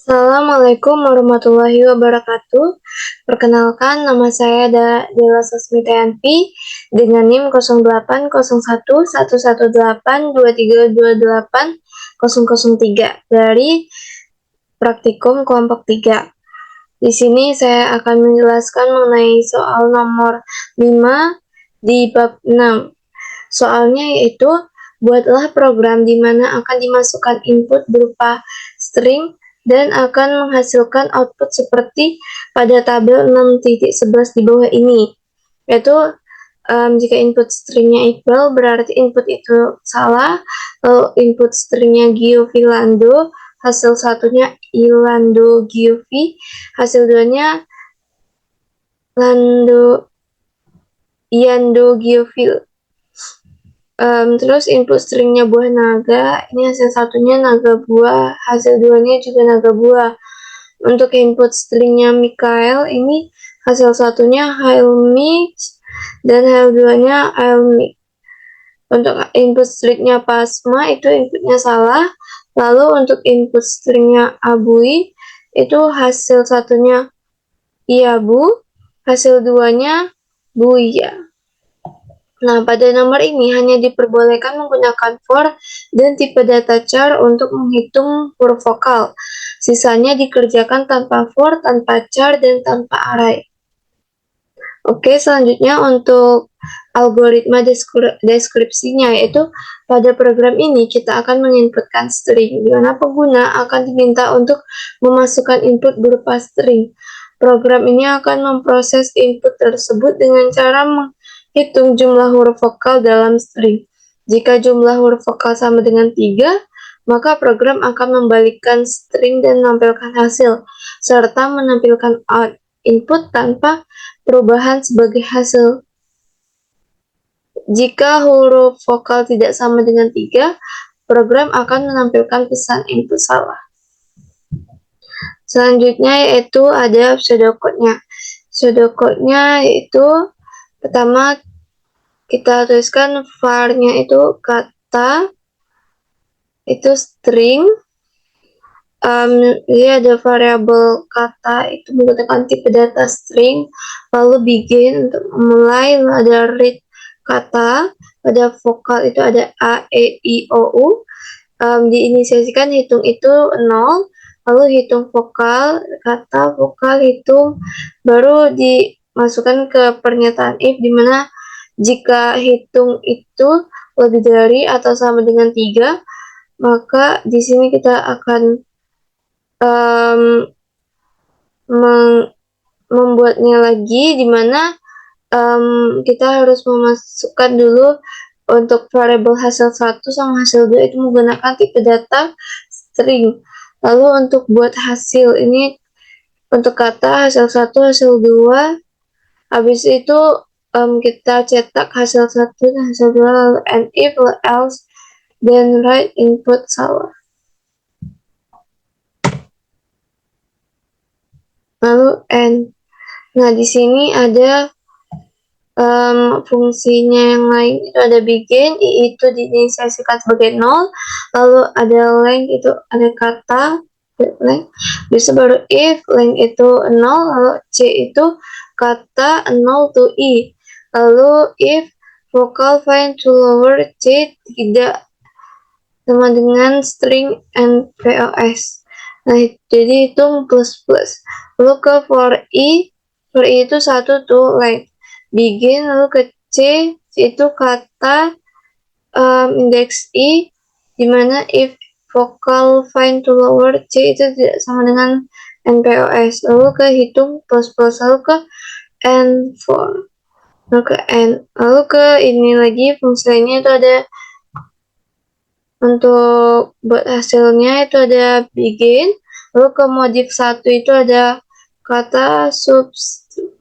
Assalamualaikum warahmatullahi wabarakatuh. Perkenalkan, nama saya Dela Sasmitayanti dengan NIM 08011823280003 dari Praktikum Kelompok 3. Di sini saya akan menjelaskan mengenai soal nomor 5 di bab 6. Soalnya yaitu, buatlah program di mana akan dimasukkan input berupa string dan akan menghasilkan output seperti pada tabel 6.11 di bawah ini. Yaitu, jika input stringnya equal, berarti input itu salah. Lalu input stringnya Giovanni Lando, hasil satunya Ilando Giovanni, hasil duanya Iando Giovanni. Terus input stringnya buah naga, ini hasil satunya naga buah, hasil duanya juga naga buah. Untuk input stringnya Mikael, ini hasil satunya Hailmix dan hasil duanya Hailmix. Untuk input stringnya Pasma, itu inputnya salah. Lalu untuk input stringnya Abui, itu hasil satunya Iabu, hasil duanya Buya. Nah, pada nomor ini hanya diperbolehkan menggunakan for dan tipe data char untuk menghitung huruf vokal. Sisanya dikerjakan tanpa for, tanpa char, dan tanpa array. Oke, selanjutnya untuk algoritma deskripsinya, yaitu pada program ini kita akan menginputkan string, di mana pengguna akan diminta untuk memasukkan input berupa string. Program ini akan memproses input tersebut dengan cara menghitung jumlah huruf vokal dalam string. Jika jumlah huruf vokal sama dengan 3, maka program akan membalikkan string dan menampilkan hasil, serta menampilkan input tanpa perubahan sebagai hasil. Jika huruf vokal tidak sama dengan 3, program akan menampilkan pesan input salah. Selanjutnya yaitu ada pseudocode-nya. Pseudocode-nya yaitu pertama kita tuliskan var-nya itu kata, itu string. Jadi ada variabel kata itu menggunakan tipe data string, lalu begin untuk memulai, ada read kata, pada vokal itu ada a, e, i, o, u. Diinisiasikan hitung itu 0, lalu hitung vokal, kata, vokal, hitung, baru dimasukkan ke pernyataan if, dimana jika hitung itu lebih dari atau sama dengan 3, maka di sini kita akan membuatnya lagi, dimana kita harus memasukkan dulu untuk variabel hasil 1 sama hasil 2 itu menggunakan tipe data string. Lalu untuk buat hasil ini, untuk kata hasil 1, hasil 2, habis itu kita cetak hasil 1 dan hasil 2, lalu and if, else, then write input salah. Lalu and. Nah, di sini ada fungsinya yang lain, itu ada begin, i itu diinisiasikan sebagai 0, lalu ada length, itu ada kata length, bisa baru if, length itu 0, lalu c itu kata 0 to i, lalu if vokal find to lower c tidak sama dengan string npos. Nah, jadi hitung plus plus. Lalu ke for i itu 1 to length. Begin, lalu ke c itu kata index i, dimana if vokal find to lower c itu tidak sama dengan npos. Lalu ke hitung plus plus, lalu ke n4, lalu ke n, lalu ke ini lagi fungsi lainnya itu ada. Untuk buat hasilnya itu ada begin, lalu ke modif 1 itu ada kata substitute,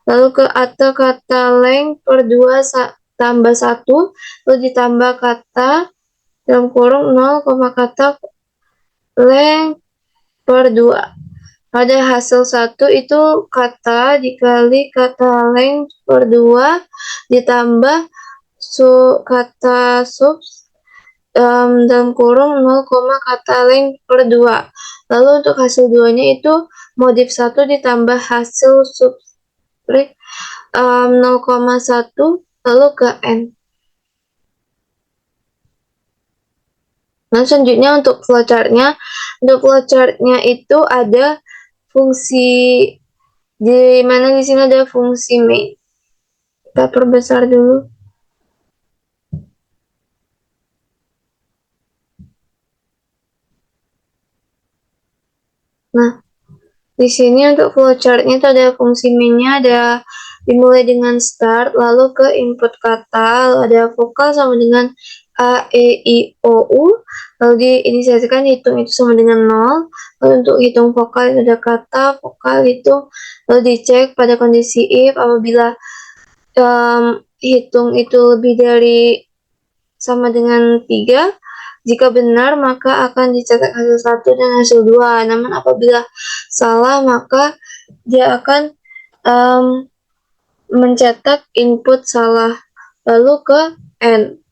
lalu ke atau kata length per 2 tambah 1, lalu ditambah kata dalam kurung 0, kata length per 2. Pada hasil 1 itu kata dikali kata length per 2 ditambah kata dalam kurung 0, kata length per 2. Lalu untuk hasil 2-nya itu modif 1 ditambah hasil substring 0,1 lalu ke N. Nah, selanjutnya untuk flowchart-nya. Untuk flowchart-nya itu ada fungsi, di mana di sini ada fungsi main. Kita perbesar dulu. Nah, di sini untuk flowchart-nya itu ada fungsi main-nya, ada dimulai dengan start, lalu ke input kata, lalu ada vokal sama dengan A, E, I, O, U, lalu diinisiasikan hitung itu sama dengan 0, lalu untuk hitung vokal itu ada kata, vokal itu, lalu dicek pada kondisi if, apabila hitung itu lebih dari sama dengan 3, jika benar maka akan dicetak hasil 1 dan hasil 2. Namun apabila salah maka dia akan mencetak input salah lalu ke N.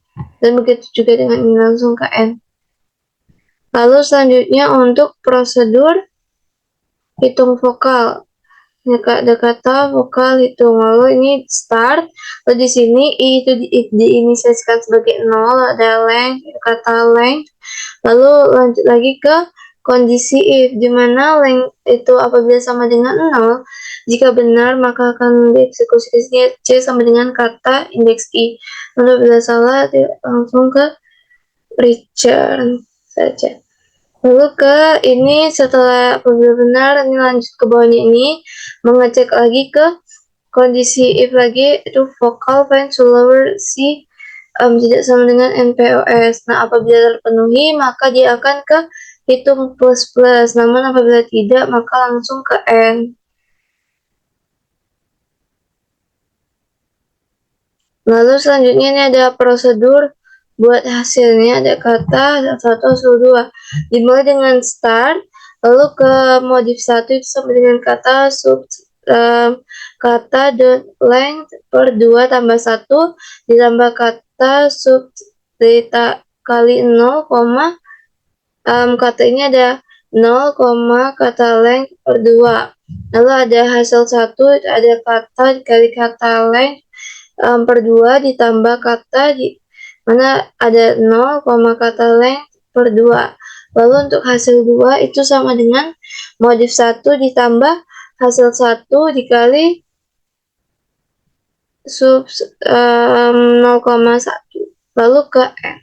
Dan begitu juga dengan ini langsung ke N. Lalu selanjutnya untuk prosedur hitung vokal. Ada kata vokal hitung, lalu ini start, lalu di sini I itu diinisiasikan sebagai 0, ada length, kata length, lalu lanjut lagi ke kondisi if, dimana length itu apabila sama dengan 0, jika benar maka akan dieksekusi C sama dengan kata indeks I, lalu bila salah langsung ke return saja. Lalu ke ini setelah apabila benar, ini lanjut ke bawahnya ini, mengecek lagi ke kondisi if lagi, itu vokal find lower C tidak sama dengan NPOS. Nah, apabila terpenuhi, maka dia akan ke hitung plus plus, namun apabila tidak, maka langsung ke N. Lalu selanjutnya ini ada prosedur buat hasilnya, ada kata satu hasil 2, dimulai dengan start, lalu ke modif 1 itu sama dengan kata kata dot length per 2 tambah 1 ditambah kata sub data kali 0, kata ini ada 0, kata length per 2, lalu ada hasil 1, ada kata dikali kata length per 2 ditambah kata di mana ada 0, kata length per 2. Lalu untuk hasil 2 itu sama dengan modif 1 ditambah hasil 1 dikali sub 0,1 lalu ke N.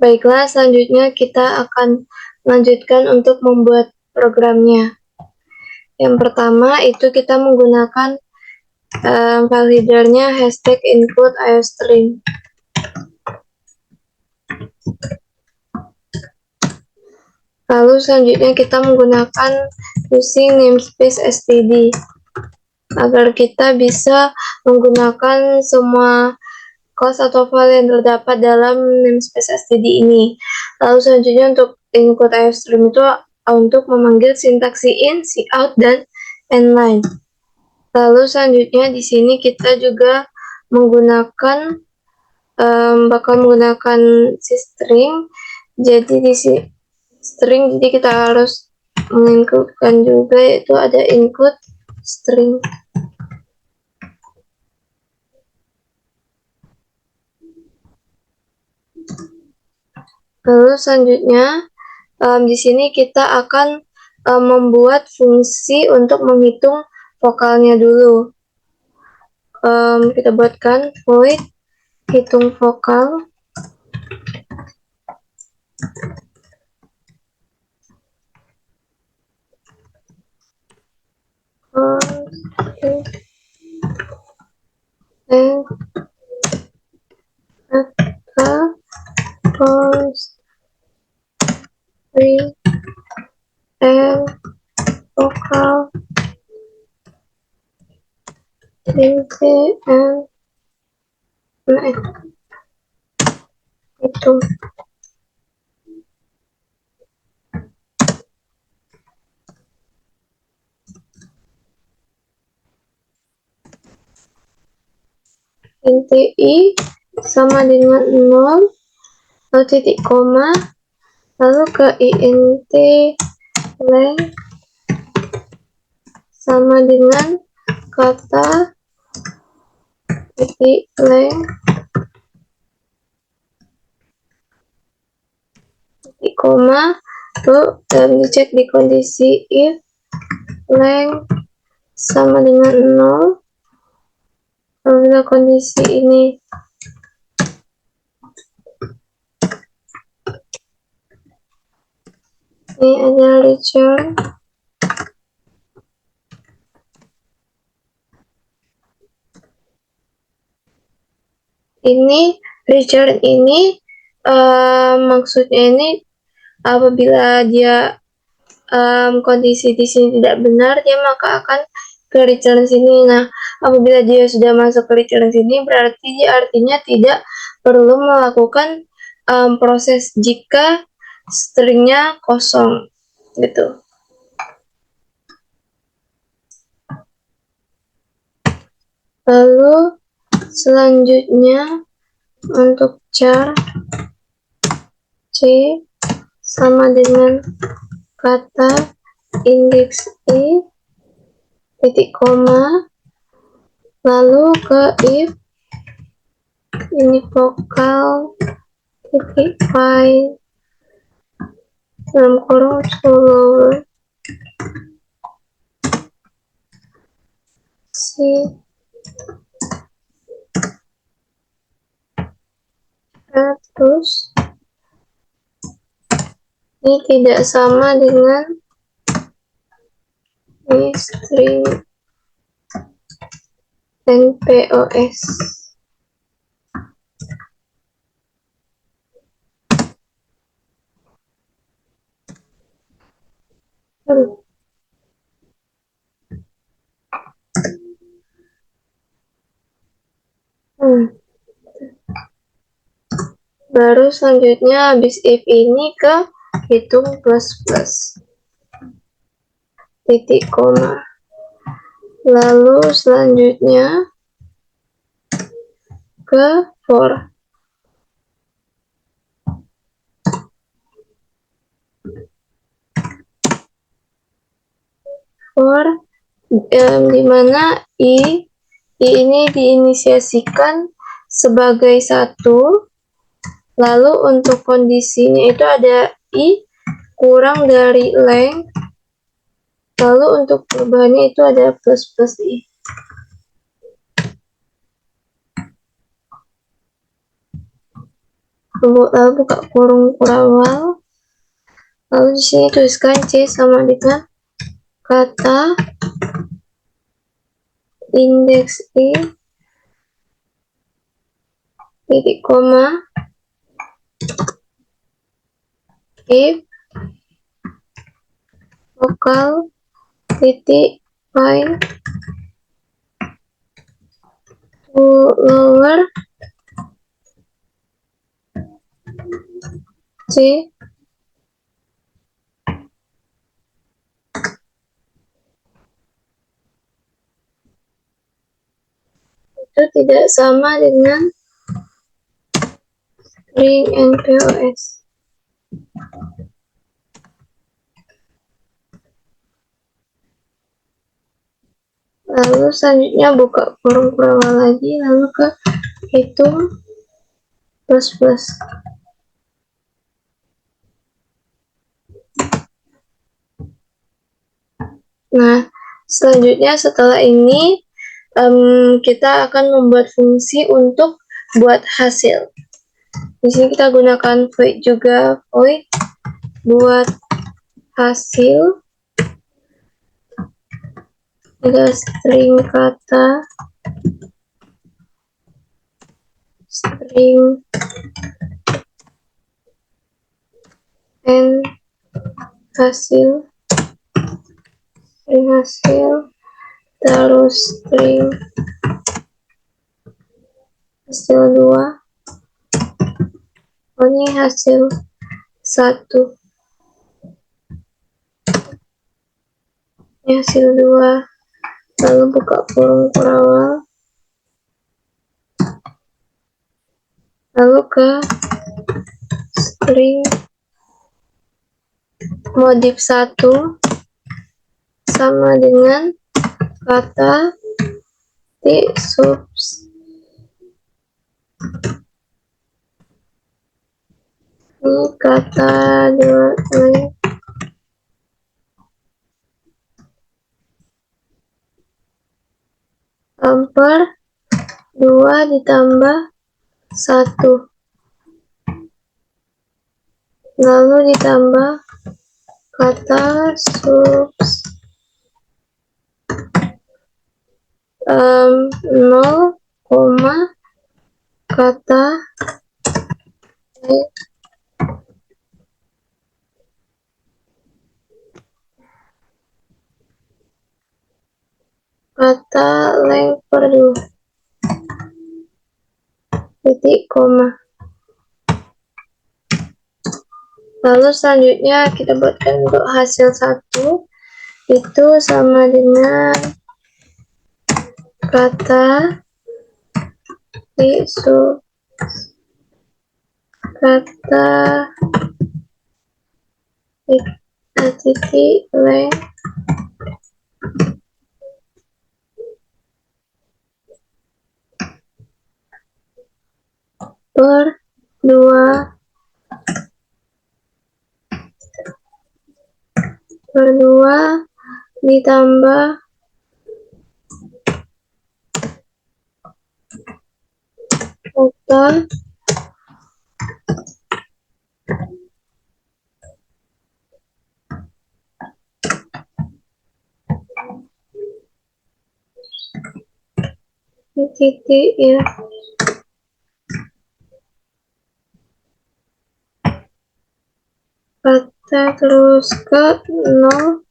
Baiklah, selanjutnya kita akan lanjutkan untuk membuat programnya. Yang pertama itu kita menggunakan validernya hashtag include iostring. Lalu selanjutnya kita menggunakan using namespace std agar kita bisa menggunakan semua kelas atau file yang terdapat dalam namespace std ini. Lalu selanjutnya untuk include iostream itu untuk memanggil sintaks in, cout, dan inline. Lalu selanjutnya di sini kita juga menggunakan bakal menggunakan string. Jadi di sini string, jadi kita harus mengincludekan juga, yaitu ada include string. Lalu selanjutnya di sini kita akan membuat fungsi untuk menghitung vokalnya dulu. Kita buatkan void hitung vokal. Post and vokal and itu. int I sama dengan 0, lalu titik koma, lalu ke int length sama dengan kata titik length titik koma, lalu dicek di kondisi if length sama dengan 0. Apabila kondisi ini adalah return ini maksudnya ini apabila dia kondisi di sini tidak benar, dia maka akan ke return sini. Nah, apabila dia sudah masuk ke return sini, berarti dia artinya tidak perlu melakukan proses jika stringnya kosong, gitu. Lalu selanjutnya untuk char c sama dengan kata indeks I titik koma, lalu ke if ini vokal titik find dalam kurung follower si terus ini tidak sama dengan ini string npos. Baru selanjutnya habis if ini ke hitung plus plus titik koma, lalu selanjutnya ke for dimana I ini diinisiasikan sebagai 1, lalu untuk kondisinya itu ada I kurang dari length, lalu untuk perubahannya itu ada plus plus I. Lalu buka kurung kurawal, lalu di sini tuliskan C sama dengan kata indeks I titik koma if vokal titik find to lower C itu tidak sama dengan string npos. Lalu selanjutnya buka kurung kurawal lagi, lalu ke hitung plus plus. Nah, selanjutnya setelah ini kita akan membuat fungsi untuk buat hasil. Di sini kita gunakan void juga, void buat hasil. Ada string kata, string n hasil, terus string hasil 2. Ini hasil 1. Ini hasil 2. Lalu buka kurung kurawal. lalu ke string modif 1 sama dengan kata subs. Ini kata per 2 ditambah 1, lalu ditambah kata subs 0, kata length per 2 titik koma. Lalu selanjutnya kita buatkan untuk hasil 1 itu sama dengan kata subs kata titik length per 2 ditambah kata titik ya. Kata terus ke 0,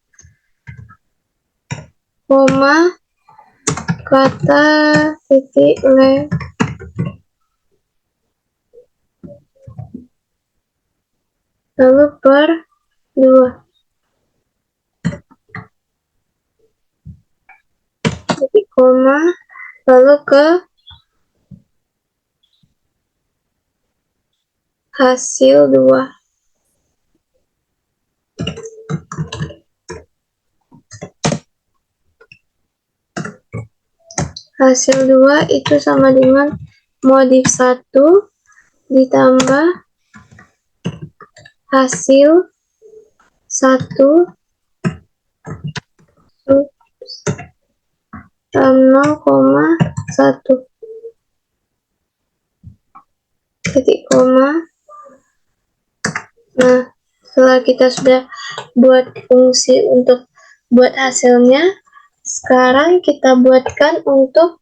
kata titik length lalu per 2 titik koma, lalu ke hasil 2. Hasil 2 itu sama dengan modif 1 ditambah hasil 1 0,1 titik koma. Nah, setelah kita sudah buat fungsi untuk buat hasilnya, sekarang kita buatkan untuk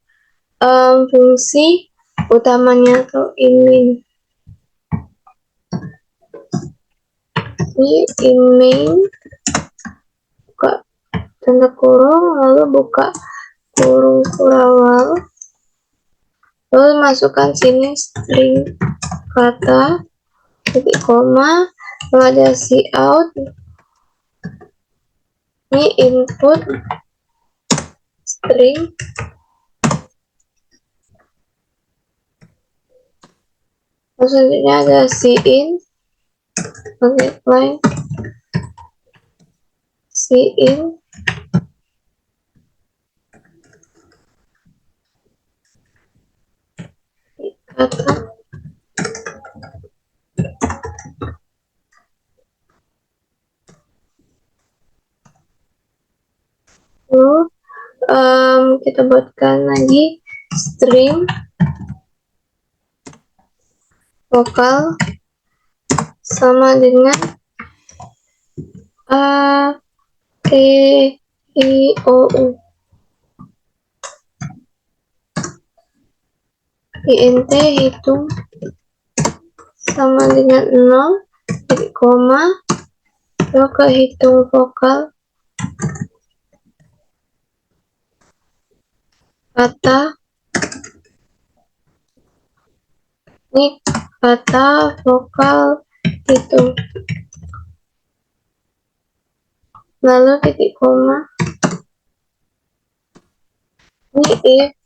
fungsi utamanya atau in-main. Ini in-main, buka tanda kurung, lalu buka kurung kurawal, lalu masukkan sini string kata titik koma, lalu ada cout, ini input string lalu selanjutnya ada cin, line cin kata lalu kita buatkan lagi string vokal sama dengan a e i o u, int hitung sama dengan 0 titik koma, lalu ke hitung vokal kata, ini kata vokal hitung, lalu titik koma, ini if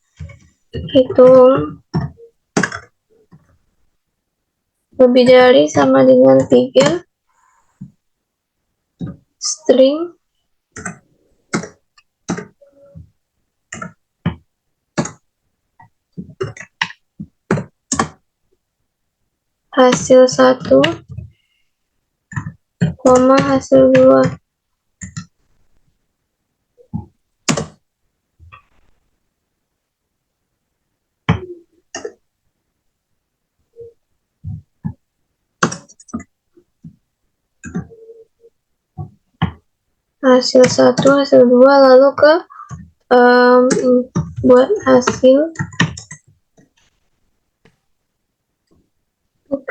hitung lebih dari sama dengan 3 string hasil 1, koma hasil 2. Hasil 1, hasil 2, lalu ke buat hasil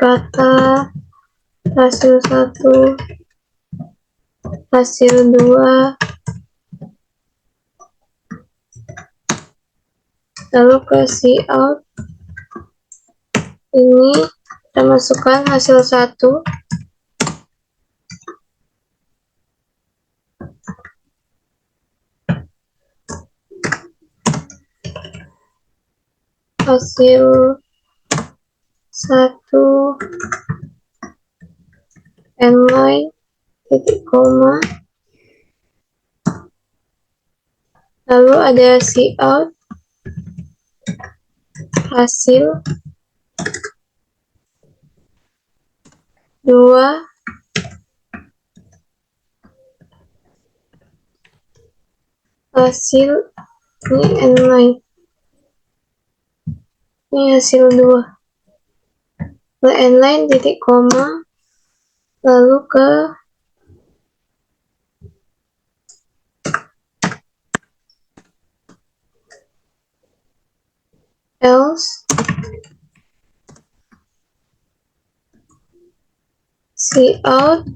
kata hasil 1, hasil 2, lalu ke cout. Ini kita masukkan hasil 1, hasil 1 line titik koma, lalu ada cout hasil 2 hasil ini line, ini hasil 2 line titik koma, lalu ke else cout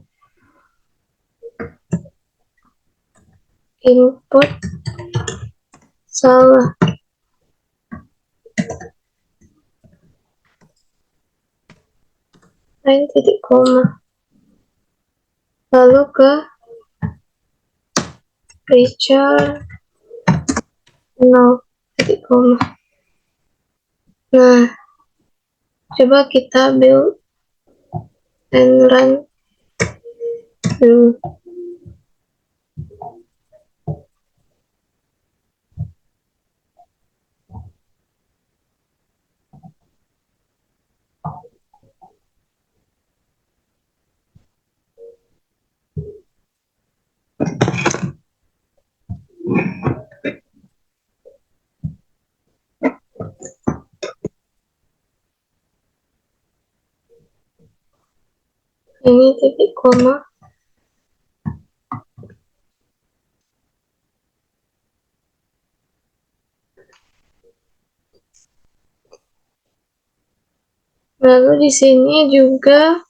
input salah, line titik koma, lalu ke return 0 titik koma. Nah, coba kita build and run dulu. Ini titik koma, lalu di sini juga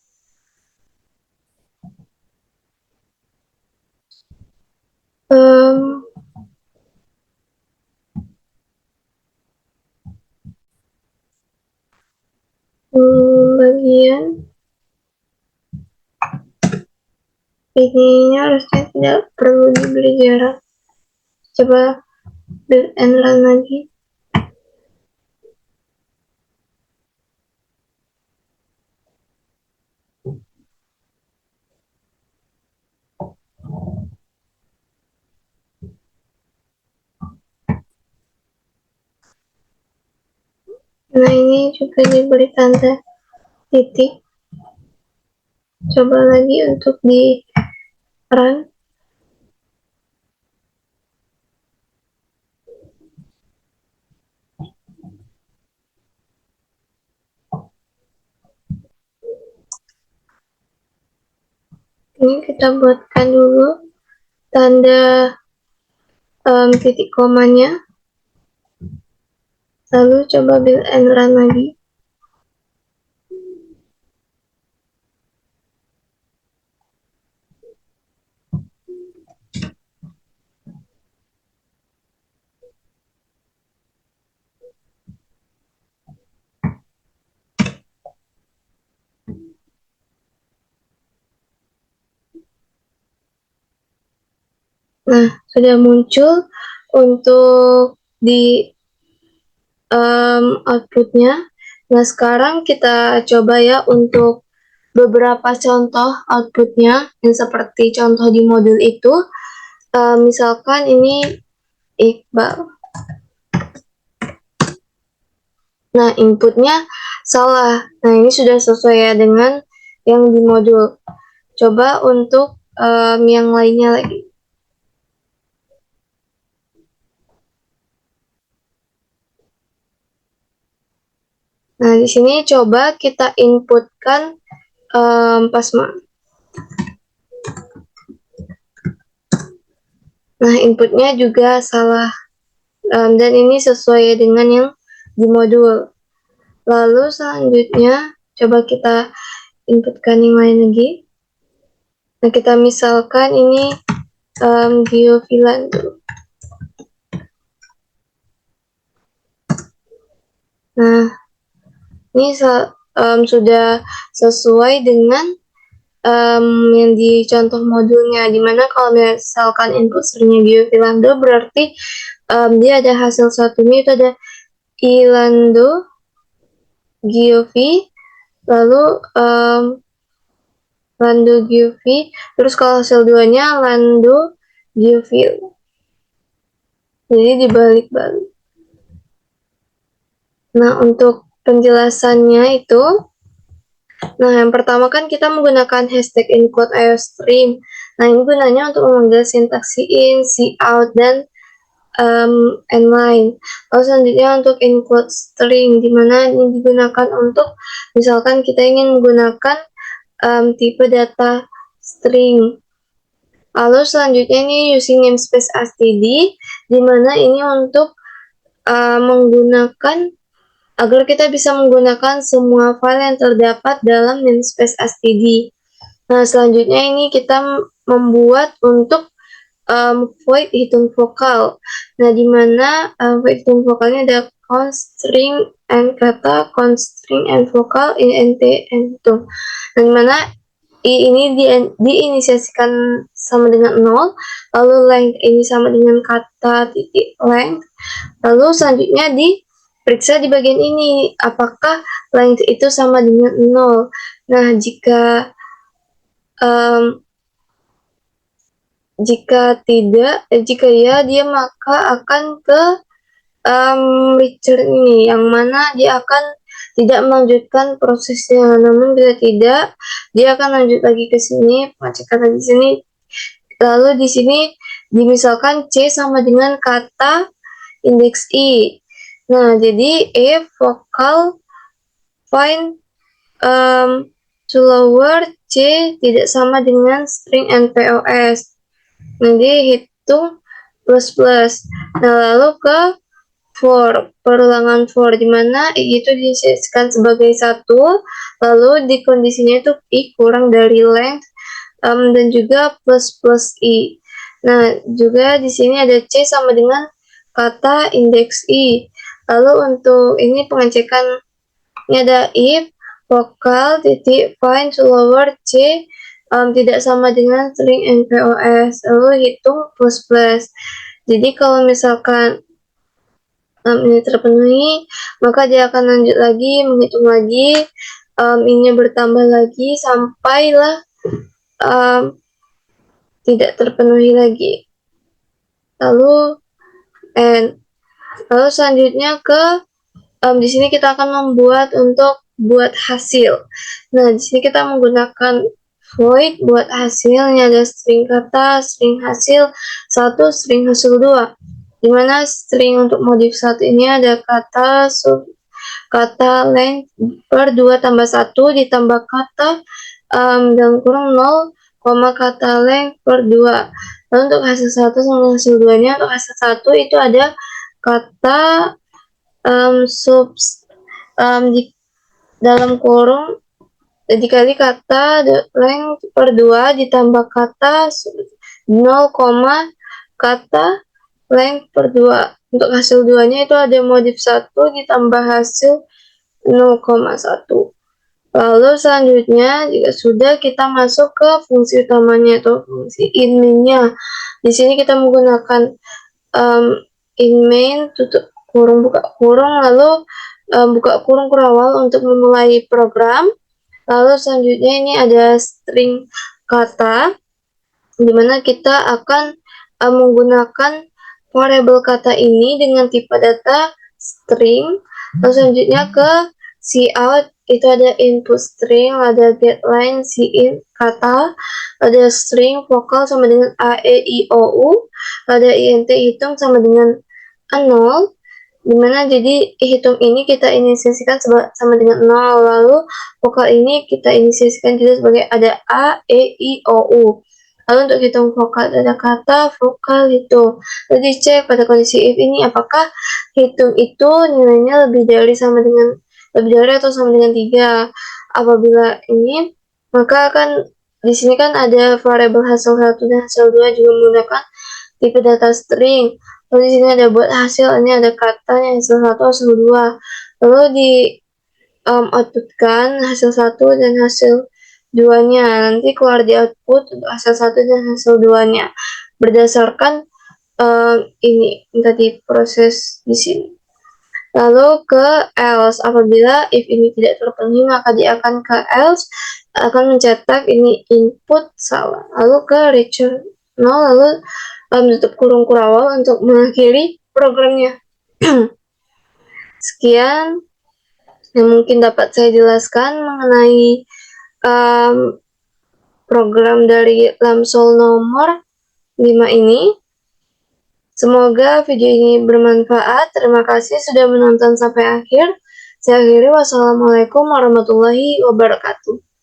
bagian ininya harusnya tidak perlu diberi jarak. Coba build and run lagi. Nah, ini juga diberi tanda titik. Coba lagi untuk di run. Ini kita buatkan dulu tanda titik komanya, lalu coba build and run lagi. Nah, sudah muncul untuk di outputnya. Nah, sekarang kita coba ya untuk beberapa contoh outputnya yang seperti contoh di modul itu. Misalkan ini Iqbal. Nah, inputnya salah. Nah, ini sudah sesuai ya dengan yang di modul. Coba untuk yang lainnya lagi. Nah, di sini coba kita inputkan Pasma. Nah, inputnya juga salah. Dan ini sesuai dengan yang di modul. Lalu selanjutnya, coba kita inputkan yang lain lagi. Nah, kita misalkan ini Giovilan. Nah, ini sudah sesuai dengan yang di contoh modulnya, dimana kalau misalkan input stringnya Giovillando berarti dia ada hasil satunya itu ada Ilando, Giovi, lalu Lando Giovi, terus kalau hasil duanya Lando Giovil. Jadi dibalik-balik. Nah, untuk penjelasannya itu, nah yang pertama kan kita menggunakan hashtag include iostream. Nah, ini gunanya untuk memanggil sintaks in, cout, dan inline. Lalu selanjutnya untuk include string, dimana ini digunakan untuk misalkan kita ingin menggunakan tipe data string. Lalu selanjutnya ini using namespace std, dimana ini untuk menggunakan agar kita bisa menggunakan semua file yang terdapat dalam namespace std. Nah, selanjutnya ini kita membuat untuk void hitung vokal. Nah, dimana void hitung vokalnya ada const string and kata, const string and vokal, int and hitung. Nah, dimana ini diinisiasikan sama dengan 0, lalu length ini sama dengan kata titik length, lalu selanjutnya diperiksa di bagian ini apakah length itu sama dengan 0. Nah, jika ya, dia maka akan ke return ini, yang mana dia akan tidak melanjutkan prosesnya. Namun bila tidak, dia akan lanjut lagi ke sini, pengecekan lagi di sini. Lalu di sini dimisalkan C sama dengan kata indeks I. Nah, jadi if vokal find to lower C tidak sama dengan string npos. Nanti hitung plus plus. Nah, lalu ke for, perulangan for, dimana I itu disiskan sebagai 1, lalu di kondisinya itu I kurang dari length, dan juga plus plus I. Nah, juga di sini ada C sama dengan kata indeks I. Lalu untuk ini pengecekan, ini ada if vokal titik find to lower C tidak sama dengan string npos, lalu hitung plus plus. Jadi kalau misalkan ini terpenuhi, maka dia akan lanjut lagi, menghitung lagi, ini bertambah lagi sampailah tidak terpenuhi lagi. Lalu lalu selanjutnya ke di sini kita akan membuat untuk buat hasil. Nah, di sini kita menggunakan void buat hasilnya, ada string kata, string hasil 1, string hasil 2. Dimana string untuk modif 1 ini ada kata kata length per 2 tambah 1 ditambah kata dan kurang 0, kata length per 2. Lalu untuk hasil 1 sama hasil 2 nya, untuk hasil 1 itu ada kata di dalam kurung dikali kata length per 2 ditambah kata 0, kata length per 2. Untuk hasil 2 nya itu ada modif 1 ditambah hasil 0,1. Lalu selanjutnya jika sudah, kita masuk ke fungsi utamanya atau fungsi in main-nya. Di sini kita menggunakan in main tutup kurung buka kurung, lalu buka kurung kurawal untuk memulai program. Lalu selanjutnya ini ada string kata, di mana kita akan menggunakan variabel kata ini dengan tipe data string. Lalu selanjutnya ke cout, itu ada input string, ada getLine, cin kata, ada string vokal sama dengan a, e, i, o, u, ada int hitung sama dengan 0, dimana jadi hitung ini kita inisiasikan sama dengan 0, lalu vokal ini kita inisiasikan juga sebagai ada a, e, i, o, u. Lalu untuk hitung vokal ada kata vokal hitung. Jadi cek pada kondisi if ini apakah hitung itu nilainya lebih dari atau sama dengan 3. Apabila ini, maka akan di sini kan ada variabel hasil 1 dan hasil 2 juga menggunakan tipe data string. Lalu di sini ada buat hasil, ini ada katanya hasil 1, hasil 2. Lalu di outputkan hasil 1 dan hasil 2-nya. Nanti keluar di output untuk hasil 1 dan hasil 2-nya. Berdasarkan ini tadi proses di sini. Lalu ke else, apabila if ini tidak terpenuhi maka dia akan ke else, akan mencetak ini input salah. Lalu ke return 0, lalu tutup kurung kurawal untuk mengakhiri programnya. Sekian yang mungkin dapat saya jelaskan mengenai program dari Lamsol nomor 5 ini. Semoga video ini bermanfaat. Terima kasih sudah menonton sampai akhir. Saya akhiri, wassalamualaikum warahmatullahi wabarakatuh.